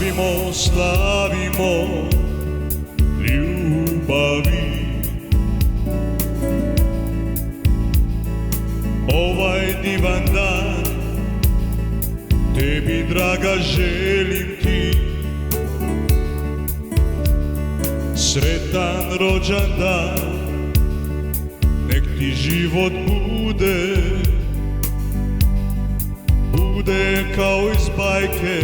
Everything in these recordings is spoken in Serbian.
Slavimo, slavimo ljubavi. Ovaj divan dan tebi, draga, želim ti. Sretan rođendan, nek ti život bude kao iz bajke.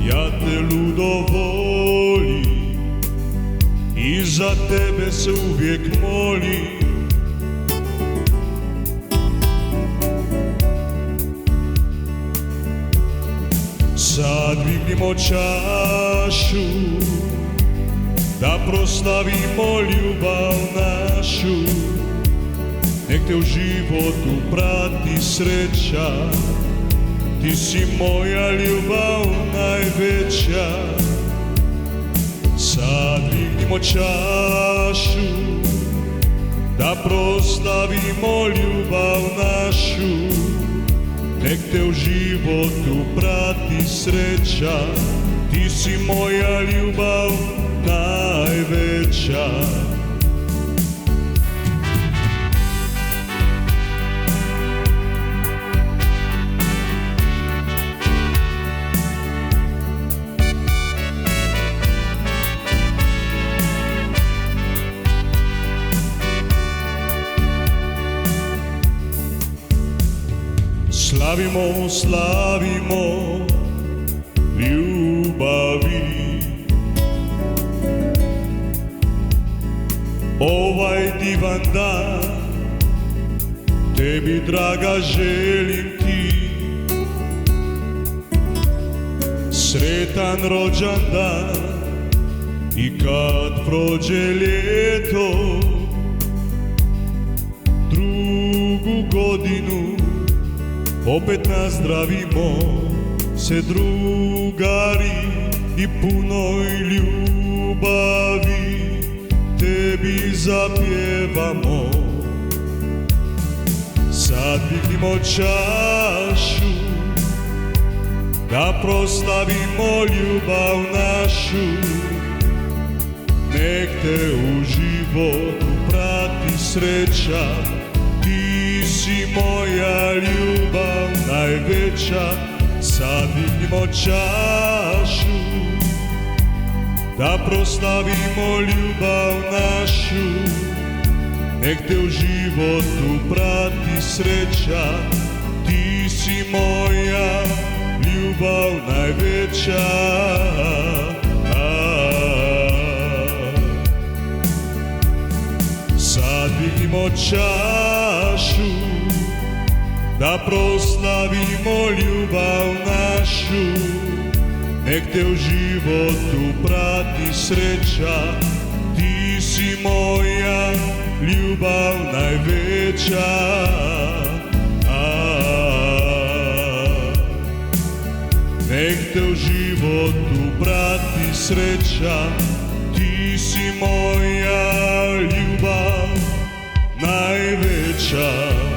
Ja te ludo volim i za tebe se uvijek molim. Sad dignimo čašu da proslavimo ljubav našu. Nek te u životu prati sreća, ti si moja ljubav najveća. Sad dignimo čašu da proslavimo ljubav našu. Nek te u životu prati sreća, ti si moja ljubav najveća. Slavimo, slavimo ljubavi. Ovaj divan dan tebi, draga, želim ti. Sretan rođendan i kad prođe ljeto, drugu godinu opet nazdravimo se, drugari, i punoj ljubavi tebi zapjevamo. Sad dignimo čašu da proslavimo ljubav našu. Nek te u životu prati sreća, ti si moja ljubav najveća. Sad dignimo čašu da proslavimo ljubav našu. Nek te u životu prati sreća, ti si moja ljubav najveća. Sad dignimo čašu da proslavimo ljubav našu. Nek te u životu prati sreća, ti si moja ljubav najveća. Nek te u životu prati sreća, ti si moja ljubav najveća.